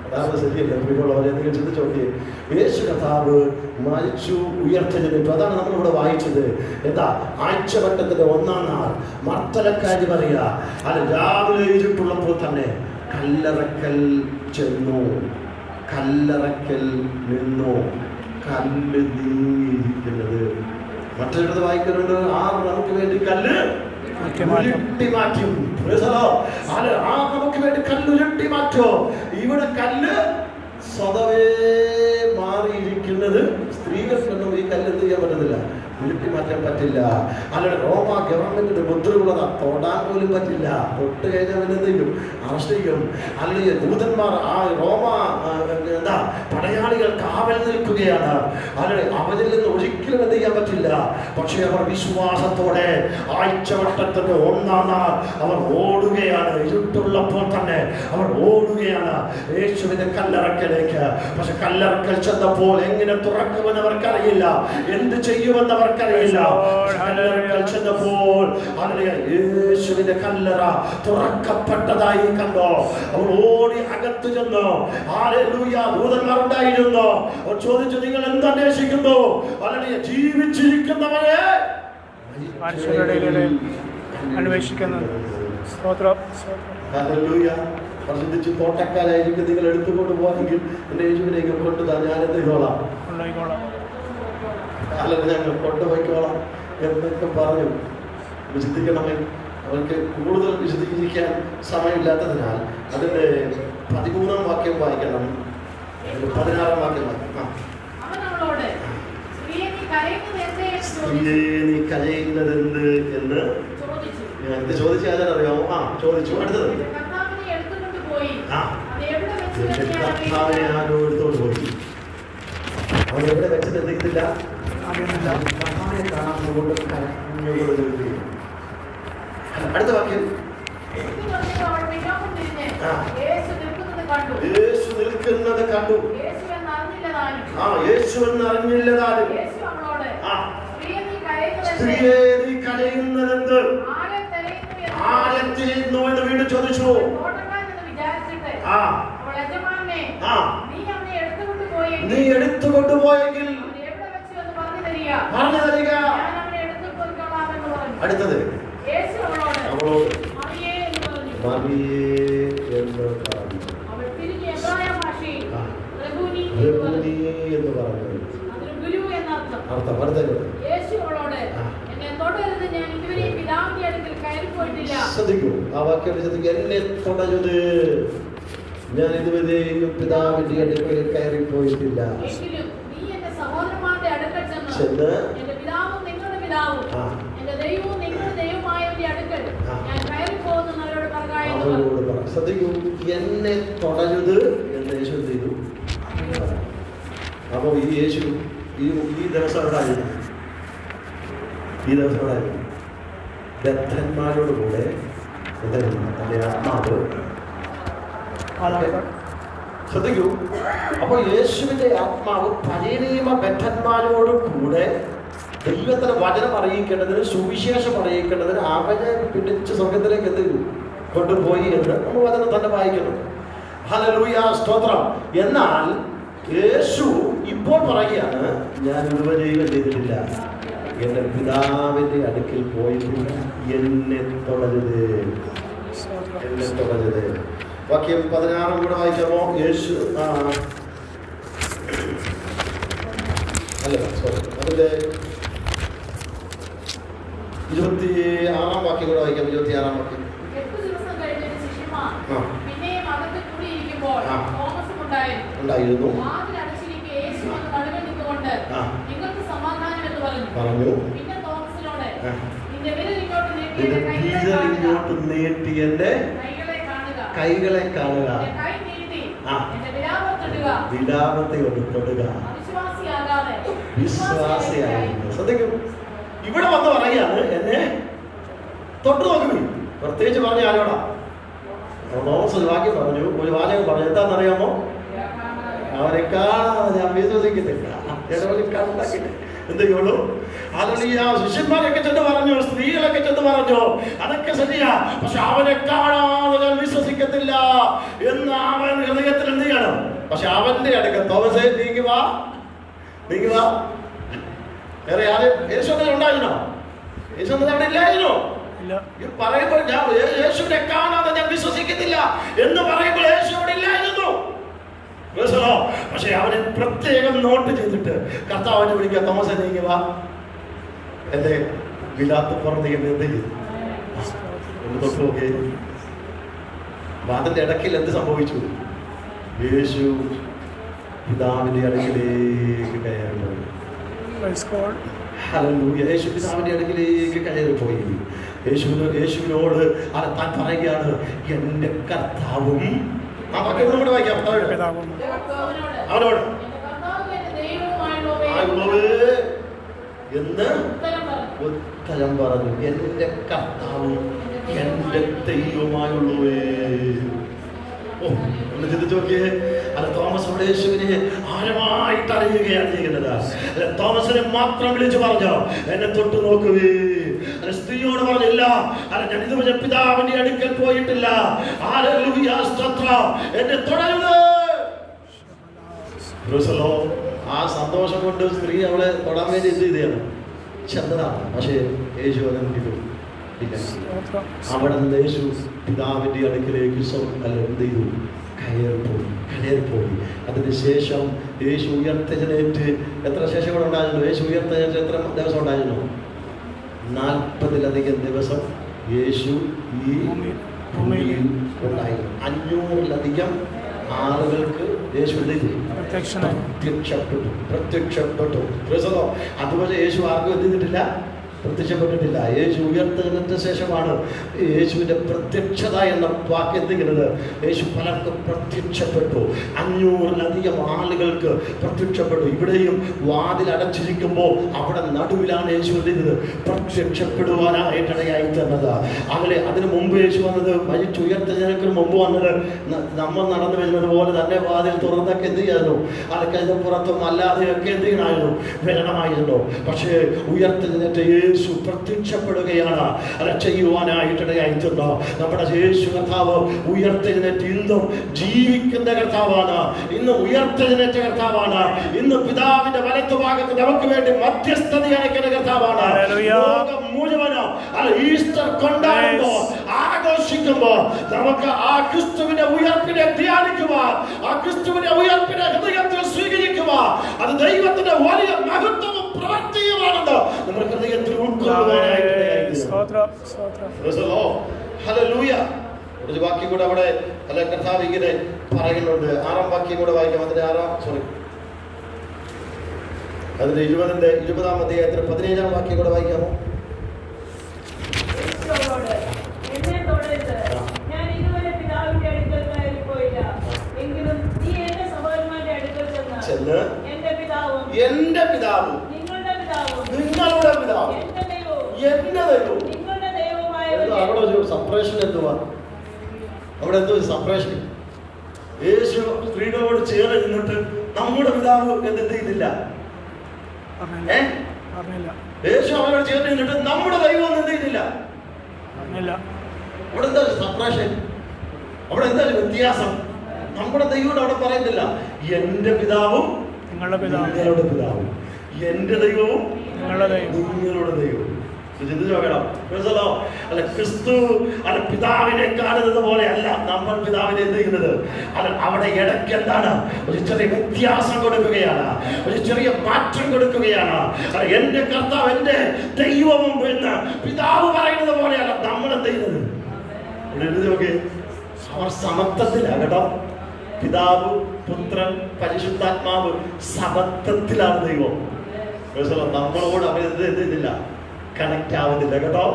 അതാണ് ശരിയല്ല. പ്രിയമുള്ളവരെ, എന്തെങ്കിലും ചിന്തിച്ചു നോക്കിയേ. യേശു കർത്താവ് മരിച്ചു, ഉയർത്തെഴുന്നേറ്റു. അതാണ് നമ്മളിവിടെ വായിച്ചത്. എന്താ? ആഴ്ചവട്ടത്തിന്റെ 1-ാം നാൾ മർത്തലക്കാരി പറയുക, അത് രാവിലെ ഇരുട്ടുള്ളപ്പോൾ തന്നെ കല്ലറക്കൽ ചെന്നു, കല്ലറക്കൽ നിന്നു, കല്ല് നീങ്ങിയിരിക്കുന്നത്. മറ്റൊരിടത്ത് വായിക്കുന്നുണ്ട്, നമുക്ക് വേണ്ടി കല്ല് ഉരുട്ടി മാറ്റും. നമുക്ക് വേണ്ടി കല്ല് ഉരുട്ടി മാറ്റോ. ഇവിടെ കല്ല് സ്വതവേ മാറിയിരിക്കുന്നത്. സ്ത്രീകൾക്കൊന്നും ഈ കല്ല് എന്ത് ചെയ്യാൻ പറ്റത്തില്ല, ഉരുട്ടി മാറ്റാൻ പറ്റില്ല. അല്ലെ റോമ ഗവൺമെന്റിന്റെ മുദ്രയുള്ളതാ, തൊടാൻ പോലും പറ്റില്ല. തൊട്ട് കഴിഞ്ഞാൽ പിന്നെ എന്ത് ചെയ്യും? അറസ്റ്റ് ചെയ്യും. അല്ലെങ്കിൽ ദൂതന്മാർ ആ റോമ എന്താ പടയാളികൾ കാവൽ നിൽക്കുകയാണ്. അല്ലെ അവരിൽ നിന്ന് ഒരിക്കലും എന്ത് ചെയ്യാൻ പറ്റില്ല. പക്ഷെ അവർ വിശ്വാസത്തോടെ ആഴ്ചവട്ടത്തിന്റെ 1-ാം നാൾ അവർ ഓടുകയാണ്. ഇരുട്ടുള്ളപ്പോൾ തന്നെ അവർ ഓടുകയാണ് യേശുവിന്റെ കല്ലറക്കലേക്ക്. പക്ഷെ കല്ലറക്കൽ ചെന്നപ്പോൾ എങ്ങനെ തുറക്കുമെന്ന് അവർക്കറിയില്ല, എന്ത് ചെയ്യുമെന്ന് അവർക്കറിയില്ല. കല്ലറക്കൽ ചെന്നപ്പോൾ യേശുവിന്റെ കല്ലറ തുറക്കപ്പെട്ടതായി കണ്ടോ. അവർ ഓടി അകത്ത് ചെന്നു. ഹല്ലേലൂയ. ദൂതന്മാർ ഉണ്ടായിരുന്നു. അവർ ചോദിച്ചു, നിങ്ങൾ എന്തന്വേഷിക്കുന്നു? വളരെ ജീവിച്ചിരിക്കുന്നവരെ അന്വേഷിക്കുന്നത്. പ്രസിദ്ധിച്ച് തോട്ടക്കാരായിരിക്കും നിങ്ങൾ എടുത്തുകൊണ്ട് പോകാമെങ്കിൽ എന്റെ യേശുവിനേക്ക് കൊണ്ടുതാ, ഞാൻ എന്ത് ചെയ്തോളാം, അല്ലെങ്കിൽ ഞങ്ങൾ കൊണ്ടുപോയിക്കോളാം എന്നൊക്കെ പറഞ്ഞു. ചിന്തിക്കണമേ, അവർക്ക് കൂടുതൽ വിശദീകരിക്കാൻ സമയമില്ലാത്തതിനാൽ അതിൻ്റെ 13-ാം വാക്യം വായിക്കണം. 16-ാം വാക്യം വായിക്കണം. സ്ത്രീയെ നീ കരയുന്നതെന്ത് എന്ന് എന്ത് ചോദിച്ചാൽ അറിയാമോ? ചോദിച്ചു. അടുത്തത് കർത്താവിനെ ആരോ എടുത്തോണ്ട് പോയി. അവൻ എവിടെ വെച്ചിട്ട് എന്തെങ്കിലില്ല കർത്താവിനെ കാണാൻ കൊണ്ട് കരഞ്ഞുകൊണ്ട്. അടുത്ത വാക്യം യേശു നിൽക്കുന്നത് കണ്ടു. യേശു എന്നറിഞ്ഞില്ലതാനും. സ്ത്രീയെ നീ കരയുന്നതെന്ത്? ആരെ തിരയുന്നു എന്ന് വീണ്ടും ചോദിച്ചു. നീ എടുത്തുകൊണ്ടുപോയെങ്കിൽ പറഞ്ഞു തരിക. അടുത്തത് അവളോട് മറിയേ എന്ന് പറഞ്ഞു. അർത്ഥം ശ്രദ്ധിക്കൂ. ആ വാക്യം ശ്രദ്ധിക്കൂ. എന്നെ തൊടരുത്, ഞാൻ ഇതുവരെയും പിതാവിന്റെ അടുക്കൽ കയറിപ്പോയിട്ടില്ല. ശ്രദ്ധിക്കൂ. എന്നെ തൊടരുത് എന്ന് യേശു ചെയ്തു. അപ്പൊ ഈ യേശു ഈ ദിവസം എവിടായിരുന്നു? ഈ ദിവസം എവിടായിരുന്നു? ബദ്ധന്മാരോട് കൂടെ തന്റെ ആത്മാവ്. ശ്രദ്ധിക്കൂ. അപ്പോൾ യേശുവിന്റെ ആത്മാവ് പഴയ നിയമ ബദ്ധന്മാരോട് കൂടെ ദൈവത്തിന്റെ വചനം അറിയിക്കേണ്ടതിന്, സുവിശേഷം അറിയിക്കേണ്ടതിന് അവനെ പിടിച്ച് സ്വർഗത്തിലേക്ക് എന്ത് കൊണ്ടുപോയി എന്ന് നമ്മൾ വചനം തന്നെ വായിക്കണം. ഹല്ലേലൂയ, സ്തോത്രം. എന്നാൽ യേശു ഇപ്പോൾ പറയുകയാണ്, ഞാൻ ഇതുവരെയും ചെയ്തിട്ടില്ല, എന്റെ പിതാവിന്റെ അടുക്കൽ പോയിട്ടില്ല, എന്നെ തൊടരുത്, എന്നെ തൊടരുത്. വാക്യം 16 കൂടെ വായിക്കാമോ? യേശു അല്ല സോറി, അതിന്റെ 26-ാം വാക്യം കൂടെ വായിക്കാം. 26-ാം വാക്യം. ഉണ്ടായിരുന്നു. പറഞ്ഞു. ഇങ്ങോട്ട് നീട്ടി എന്റെ കൈകളെ കാണുക, വിലാപത്തെ ഒന്ന് തൊടുക, വിശ്വാസിയാകുന്നു. ശ്രദ്ധിക്കും. ഇവിടെ വന്ന് പറയുകയാണ്, എന്നെ തൊട്ടു നോക്കൂ. പ്രത്യേകിച്ച് പറഞ്ഞ ആരോടാ? ഒരു വാക്യം പറഞ്ഞു, ഒരു വാചകം പറഞ്ഞു. എന്താണെന്നറിയാമോ? അവരെ കാണാതെ ഞാൻ വിശ്വസിക്കുന്നില്ല. എന്തൊക്കെയുള്ളൂ? അല്ലെങ്കിൽ ആ ശിഷ്യന്മാരൊക്കെ ചെന്ന് പറഞ്ഞു, സ്ത്രീകളൊക്കെ ചെന്ന് പറഞ്ഞു, അതൊക്കെ ശരിയാ, പക്ഷെ അവനെ കാണാതെ ഞാൻ വിശ്വസിക്കത്തില്ല എന്ന് അവൻ ഹൃദയത്തിൽ എന്ത് ചെയ്യണം? പക്ഷെ അവന്റെ അടുക്ക തോമസേ നീങ്ങി വാ, നീങ്ങി വാ. വേറെ ആരും യേശുവിനെ ഉണ്ടായിരുന്നോ? യേശുവിനെ അവിടെ ഇല്ലായിരുന്നോ? പറയുമ്പോൾ ഞാൻ യേശുവിനെ കാണാതെ ഞാൻ വിശ്വസിക്കത്തില്ല എന്ന് പറയുമ്പോൾ യേശു അവിടെ ഇല്ലായിരുന്നു. പക്ഷെ അവനെ പ്രത്യേകം നോട്ട് ചെയ്തിട്ട് കർത്താവിനെ വിളിക്കുക, തോമസേ നീങ്ങി വാ, എന്റെ വിലാത്ത് പുറത്തേക്ക് എന്ത് ചെയ്തു? തൊട്ട് നോക്കേ. അതിന്റെ ഇടയ്ക്കിൽ എന്ത് സംഭവിച്ചു? യേശു പിതാവിന്റെ അടുക്കിലേക്ക് കയറി. ഹല്ലേലൂയ. യേശു പിതാവിന്റെ അടുക്കിലേക്ക് കയറിപ്പോയി. യേശുവിനോട് താൻ പറയുകയാണ്, എന്റെ കർത്താവും. ആ വാക്യം കൂടെ വായിക്കാം. അവനോട് എന്ന് ഉത്തരം പറഞ്ഞു, എന്റെ കർത്താവും എന്റെ ദൈവമായുള്ളവേ. ഒന്ന് ചിന്തിച്ചു നോക്കിയേ. അല്ല, തോമസ് അവിടെ യേശുവിനെ ആഴമായിട്ട് അറിയുകയാണ് ചെയ്യുന്നത്. അല്ല, തോമസിനെ മാത്രം വിളിച്ചു പറഞ്ഞോ, എന്നെ തൊട്ട് നോക്കുവേ. അല്ല, സ്ത്രീയോട് പറഞ്ഞില്ല, അല്ല ഞാൻ ഇതുവരെ പിതാവിന്റെ അടുക്കൽ പോയിട്ടില്ല, എന്നെ തുടരുത്. ആ സന്തോഷം കൊണ്ട് സ്ത്രീ അവളെ തൊടാൻ വേണ്ടി എന്ത് ചെയ്താണ്? ചെന്നതാണ്. പക്ഷേ യേശു അതെന്ത് ചെയ്തു? അവിടെ നിന്ന് യേശു പിതാവിന്റെ അടുക്കിലേക്ക് എന്ത് ചെയ്തു? കയറിപ്പോയി. അതിനുശേഷം യേശു ഉയർത്തെഴുന്നേറ്റ് എത്ര ശേഷം കൂടെ ഉണ്ടായിരുന്നു? യേശു ഉയർത്തെഴുന്നേറ്റ് എത്ര ദിവസം ഉണ്ടായിരുന്നു? 40-ലധികം ദിവസം യേശു ഈ ഭൂമിയിൽ ഉണ്ടായി. 500-ലധികം ആളുകൾക്ക് യേശു പ്രത്യക്ഷപ്പെട്ടു. അതുപോലെ യേശു ആർക്കും എന്ത് ചെയ്തിട്ടില്ല? പ്രത്യക്ഷപ്പെട്ടിട്ടില്ല. യേശു ഉയർത്തെഴുന്നേറ്റ ശേഷമാണ് യേശുവിൻ്റെ പ്രത്യക്ഷത എന്ന വാക്ക് എന്തിക്കുന്നത്? യേശു പലർക്കും പ്രത്യക്ഷപ്പെട്ടു. 500-ലധികം ആളുകൾക്ക് പ്രത്യക്ഷപ്പെട്ടു. ഇവിടെയും വാതിൽ അടച്ചിരിക്കുമ്പോൾ അവിടെ നടുവിലാണ് യേശു എന്ത് പ്രത്യക്ഷപ്പെടുവാനായിട്ടിടയായി തന്നത്. അതിന് മുമ്പ് യേശു വന്നത് മരിച്ചുയർത്തെഴുന്നേൽക്കുന്നതിന് മുമ്പ് വന്നത് നമ്മൾ നടന്നു വരുന്നത് പോലെ തന്നെ വാതിൽ തുറന്നൊക്കെ എന്ത് ചെയ്യായിരുന്നു? ആൾക്കാരുടെ പുറത്തും അല്ലാതെയൊക്കെ എന്ത് ചെയ്യണമായിരുന്നു? വരണമായിരുന്നു. പക്ഷേ ഉയർത്തെഴുന്നേറ്റ യേശു പ്രത്യക്ഷപ്പെടുകയാണ്. അല്ല ചെയ്യുവാനായിട്ടിടയായിട്ടുണ്ട്. നമ്മുടെ യേശു കർത്താവ് ഉയർത്തെഴുന്നേറ്റ് ഇന്നും ജീവിക്കുന്ന കർത്താവാണ്. ഇന്ന് ഉയർത്തെഴുന്നേറ്റ കർത്താവാണ്. ഇന്ന് പിതാവിന്റെ വലത്തുഭാഗത്ത് നമുക്ക് വേണ്ടി മധ്യസ്ഥത അയക്കുന്ന കർത്താവാണ്. ലോകം മുഴുവനും ഈസ്റ്റർ കൊണ്ടാടുമ്പോൾ ആഘോഷിക്കുമ്പോൾ നമുക്ക് ആ ക്രിസ്തുവിന്റെ ഉയർപ്പിനെ ധ്യാനിക്കുവാൻ, ആ ക്രിസ്തുവിന്റെ ഉയർപ്പിനെ ഹൃദയത്തിൽ സ്വീകരിക്കുവാൻ, അത് ദൈവത്തിന്റെ വലിയ മഹത്വവും പ്രവൃത്തിയുമാണെന്ന് നമ്മുടെ ഹൃദയത്തിൽ ഒരു വാക്യം കൂടെ അവിടെ കർത്താവ് ഇങ്ങനെ പറയുന്നുണ്ട്. 6-ാം വാക്യം കൂടെ വായിക്കാം. അതിന്റെ 20-ാം അധ്യായത്തിന് 17-ാം വാക്യം കൂടെ വായിക്കാമോ? എന്റെ പിതാവും നിങ്ങളുടെ പിതാവും എന്റെ ദൈവവും. അവിടെ ഒരു സപ്പറേഷൻ എന്തുവാ? അവിടെ എന്തോ സപ്പറേഷൻ. യേശു സ്ത്രീകളോട് ചേർന്ന് നിന്നിട്ട് നമ്മുടെ പിതാവ് എന്ത് ചെയ്തില്ല? യേശു അവരോട് ചേർന്ന് നിന്നിട്ട് നമ്മുടെ ദൈവം എന്ത് ചെയ്തില്ല? അവിടെ എന്താ സപ്പറേഷൻ? അവിടെ എന്താ വ്യത്യാസം? നമ്മുടെ ദൈവം അവിടെ പറയുന്നില്ല എന്റെ പിതാവും നിങ്ങളുടെ പിതാവും, എന്റെ ദൈവവും നിങ്ങളുടെ ദൈവവും. അല്ല ക്രിസ്തു അല്ല പിതാവിനെ കാണുന്നത് പോലെ അല്ല നമ്മൾ പിതാവിനെ എന്ത് ചെയ്യുന്നത്. അല്ല അവിടെ ഇടയ്ക്ക് എന്താണ്? ഒരു ചെറിയ വ്യത്യാസം കൊടുക്കുകയാണ്, ഒരു ചെറിയ മാറ്റം കൊടുക്കുകയാണ്. അല്ല എന്റെ കർത്താവ് എന്റെ ദൈവവും എന്ന് പിതാവ് പറയുന്നത് പോലെയല്ല നമ്മൾ എന്ത് ചെയ്യുന്നത്. അവർ സമത്വത്തിലാണ് കേട്ടോ. പിതാവ്, പുത്രൻ, പരിശുദ്ധാത്മാവ് സമത്വത്തിലാണ് ദൈവം. നമ്മളോട് അവർ എന്ത് ചെയ്തില്ല? കണക്ട് ആവുന്നില്ല കേട്ടോ.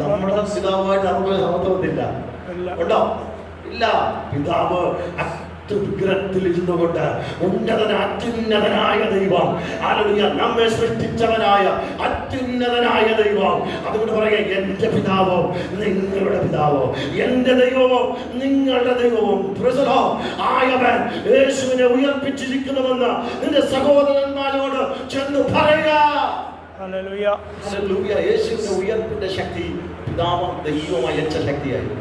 നമ്മുടെ പിതാവുമായിട്ട് നമുക്ക് സമത്വമില്ല ഉണ്ടോ? ഇല്ല. പിതാവ് വിഗ്രഹത്തിൽ ഇരുന്നുകൊണ്ട് അത്യുന്നതനായ ദൈവം, നമ്മെ സൃഷ്ടിച്ചവനായ അത്യുന്നതനായ ദൈവം. അതുകൊണ്ട് പറയാ എന്റെ പിതാവും നിങ്ങളുടെ പിതാവും, എന്റെ ദൈവവും നിങ്ങളുടെ ദൈവവും. ആയവൻ യേശുവിനെ ഉയർപ്പിച്ചിരിക്കുന്നുവെന്ന് നിന്റെ സഹോദരന്മാരോട് ചെന്ന് പറയുക. യേശുവിന്റെ ഉയർപ്പിന്റെ ശക്തി പിതാവും ദൈവവും അയച്ച ശക്തിയായിരുന്നു.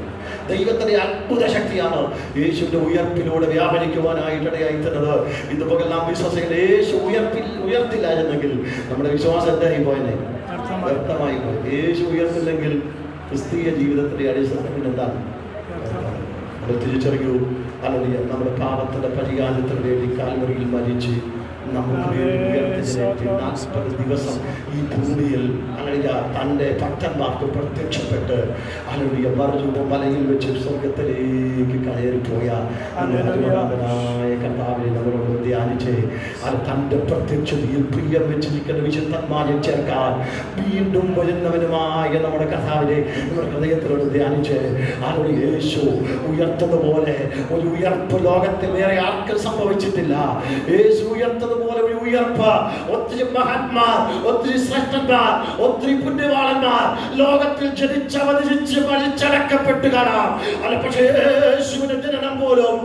ദൈവത്തിന്റെ അത്ഭുത ശക്തിയാണ് യേശുവിന്റെ ഉയർപ്പിലൂടെ വ്യാപരിക്കുവാനായിട്ടിടയായി തന്നത്. ഇതുപോലെ നാം വിശ്വസിക്കുന്ന യേശു ഉയർത്തില്ലായിരുന്നെങ്കിൽ നമ്മുടെ വിശ്വാസം എന്തായി പോയനെ? വ്യക്തമായി പോയി. യേശു ഉയർത്തില്ലെങ്കിൽ ക്രിസ്തീയ ജീവിതത്തിന്റെ അടിസ്ഥാനത്തിൽ എന്താണ്? നമ്മൾ തിരിച്ചറിയൂ. അല്ലെങ്കിൽ നമ്മുടെ പാപത്തിന്റെ പരിഹാരത്തിന് വേണ്ടി കാൽവരിയിൽ മരിച്ച് നമുക്ക് 40 ദിവസം ഈ ഭൂമിയിൽ തൻ്റെ ഭക്തന്മാർക്ക് പ്രത്യക്ഷപ്പെട്ട് മലയിൽ വെച്ച് സ്വർഗത്തിലേക്ക് കയറിപ്പോയ കർത്താവിനെ നമ്മളോട് ധ്യാനിച്ച് തൻ്റെ പ്രത്യക്ഷതയിൽ പ്രിയം വെച്ചിരിക്കുന്ന വിശുദ്ധന്മാരെ ചേർക്കാൻ വീണ്ടും വരുന്നവനുമായ നമ്മുടെ കർത്താവിനെ നമ്മുടെ ഹൃദയത്തിലോട് ധ്യാനിച്ച് യേശു ഉയർത്തതുപോലെ ഒരു ഉയർപ്പ് ലോകത്തിൽ വേറെ ആർക്കും സംഭവിച്ചിട്ടില്ല. യേശു ഉയർത്തതുപോലെ ഒരു ഉയർപ്പ് ഒത്തിരി മഹാന്മാർ, ഒത്തിരി ശ്രേഷ്ഠന്മാർ, ഒത്തിരി പുണ്യവാളന്മാർ ലോകത്തിൽ ജനിച്ചവതരിച്ച് മരിച്ചടക്കപ്പെട്ട് കാണാം. അല്ല പക്ഷേ യേശുവിന്റെ ജനനം പോലും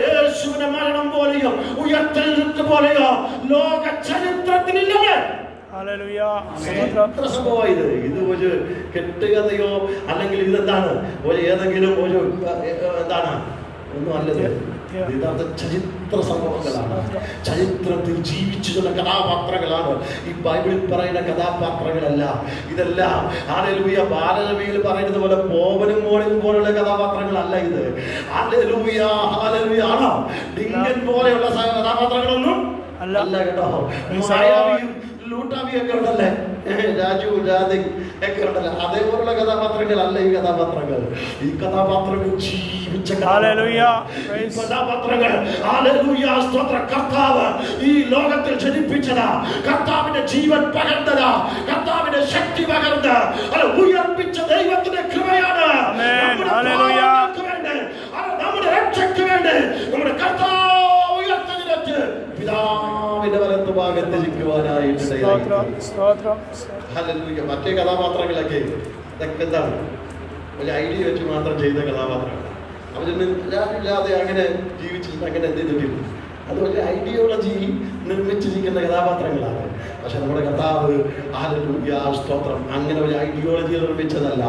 യേശുവിന്റെ മരണം പോലെയോ ഉയർത്തെഴുന്നേൽപ്പ് പോലെയോ ലോക ചരിത്രത്തിലില്ല. സംഭവമായത് ഇത് ഒരു കെട്ടുകഥയോ അല്ലെങ്കിൽ ഇതെന്താണ് ഒരു ഏതെങ്കിലും ഒരു എന്താണ് ഒന്നും അല്ലത്. യഥാർത്ഥ ചരിത്ര സംഭവങ്ങളാണ്. ചരിത്രത്തിൽ ജീവിച്ചിരുന്ന കഥാപാത്രങ്ങളാണ്. ഈ ബൈബിളിൽ പറയുന്ന കഥാപാത്രങ്ങളല്ല. ഇതെല്ലാം ഹല്ലേലൂയ ബാലരമയിൽ പറയുന്നത് പോലെ പോവനും മോളിനും പോലുള്ള കഥാപാത്രങ്ങളല്ല ഇത്. ഹല്ലേലൂയ ഹല്ലേലൂയ ആണോ? ഡിങ്കൻ പോലെയുള്ള കഥാപാത്രങ്ങളൊന്നും അല്ല കേട്ടോ. മായാവിയും ലൂട്ടാവിയൊക്കെ ഉണ്ടല്ലേ രാജുവും രാധയും ഒക്കെ ഉണ്ടല്ലോ, അതേപോലുള്ള കഥാപാത്രങ്ങളല്ല ഈ കഥാപാത്രങ്ങൾ. ഈ കഥാപാത്രങ്ങൾ ജീവിച്ച കഥാപാത്രങ്ങൾ. കർത്താവ് ഈ ലോകത്തിൽ ജനിപ്പിച്ചതാ, കർത്താവിന്റെ ജീവൻ പകർന്നതാ, കർത്താവിന്റെ ശക്തി പകർന്ന് ഉയർപ്പിച്ച ദൈവത്തിന്റെ കൃപയാണ്. നമ്മുടെ രക്ഷയ്ക്ക് വേണ്ടി നമ്മുടെ കർത്താവ് ഉയർത്തതിനേറ്റ് പിതാവിന്റെ വലത്ത് ഭാഗത്ത് ഇരിക്കുവാനായിട്ട്. മറ്റേ കഥാപാത്രങ്ങളൊക്കെ ഇതൊക്കെ എന്താണ്, ഒരു ഐഡിയ വെച്ച് മാത്രം ചെയ്ത കഥാപാത്രങ്ങൾ. അവരൊന്നും ഇല്ലാതെ അങ്ങനെ ജീവിച്ചിട്ട് അങ്ങനെ എന്ത് ചെയ്തിട്ടില്ല. അത് വലിയ ഐഡിയോളജി നിർമ്മിച്ചിരിക്കുന്ന കഥാപാത്രങ്ങളാണ്. പക്ഷെ നമ്മുടെ കർത്താവ് ഹല്ലേലൂയ സ്തോത്രം അങ്ങനെ ഒരു ഐഡിയോളജി നിർമ്മിച്ചതല്ല.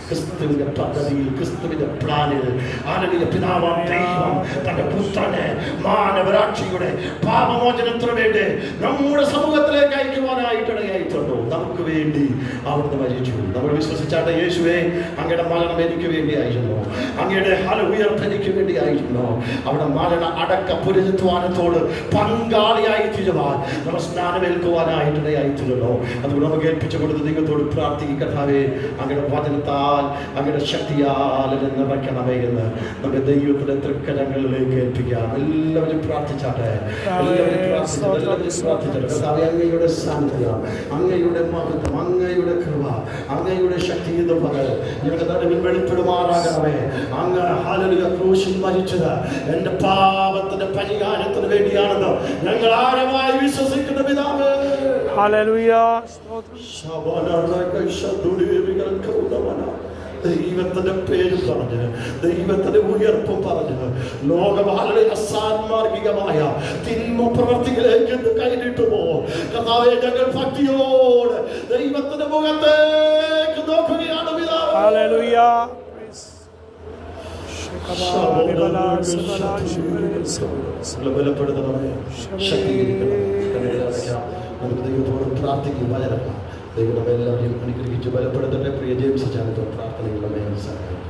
ക്രിസ്തുവിന്റെ പദ്ധതിയിൽ, ക്രിസ്തുവിന്റെ പ്ലാനിൽ ഹല്ലേലൂയ പിതാവാം ദൈവം തന്റെ പുത്രനെ മാനവരാശിയുടെ പാപമോചനത്തിന് വേണ്ടി നമ്മുടെ സമൂഹത്തിലേക്ക് അയക്കുവാനായിട്ടിടയായിട്ടുണ്ട്. നമുക്ക് വേണ്ടി അവിടുന്ന് മരിച്ചു. നമ്മൾ വിശ്വസിച്ചാട്ടെ, യേശുവേ അങ്ങയുടെ മരണം എനിക്ക് വേണ്ടിയായിരുന്നു, അങ്ങയുടെ ഉയർപ്പ് എനിക്ക് വേണ്ടിയായിരുന്നു. അവിടെ മരണ അടക്ക പുനരുത്ഥാനത്തോട് പങ്കാളിയായി തീരുവാൻ നമ്മൾ സ്നാനമേൽക്കുവാനായിട്ടിടയായിത്തീരുന്നു. അതുകൊണ്ട് നമുക്ക് ഏൽപ്പിച്ചു കൊടുത്ത് ദൈവത്തോട് പ്രാർത്ഥിക്കുക, കർത്താവേ അങ്ങയുടെ വചനത്താൽ അങ്ങയുടെ ശക്തിയാൽ നിറയ്ക്കണമേ എന്ന് നമ്മുടെ ദൈവത്തിന്റെ തൃക്കരങ്ങളിലേക്ക് ഏൽപ്പിക്കാം. എല്ലാവരും പ്രാർത്ഥിച്ചാട്ടെ, എല്ലാവരും പ്രാർത്ഥിച്ചാട്ടെ. കർത്താവേ അങ്ങയുടെ സാന്നിധ്യം, അങ്ങയുടെ മഹത്വം, അങ്ങയുടെ കൃപ, അങ്ങയുടെ ശക്തി എന്ന് പകൽ ഞങ്ങളുടെ നടുവിൽ വെളിപ്പെടുമാറാകണമേ. അങ്ങ് ഹല്ലേലൂയ ക്രൂശിൽ മരിച്ചത് എന്റെ പാപത്തിന്റെ പരിഹാരത്തിന് വേണ്ടിയാണെന്ന് ഞങ്ങൾ ആഴമായി വിശ്വസിക്കുന്ന പിതാവേ. ഹല്ലേലൂയ. ദൈവത്തിന്റെ പേര് പറഞ്ഞ്, ദൈവത്തിന്റെ ഉയർപ്പും പറഞ്ഞ് ലോകം അസാൻമാർഗികമായ തിന്മ പ്രവർത്തികളിലേക്ക് കൈനിട്ടുമോ കർത്താവേ, ഞങ്ങൾ ഭക്തിയോട് ദൈവത്തിന്റെ മുഖത്തേക്ക് നോക്കുകയാണ് പിതാവേ. ഹല്ലേലൂയ. ബലപ്പെടുത്തണമേ, ശക്തീകരിക്കണമേ. നമുക്ക് ദൈവത്തോട് പ്രാർത്ഥിക്കും. വചനം ദൈവം നമ്മെല്ലാവരെയും അനുഗ്രഹിച്ച് ബലപ്പെടുത്തട്ടെ. പ്രിയ ജെയിംസ് ചാനത്തോട് പ്രാർത്ഥനകളുടെ മേൽ സഹായിക്കും.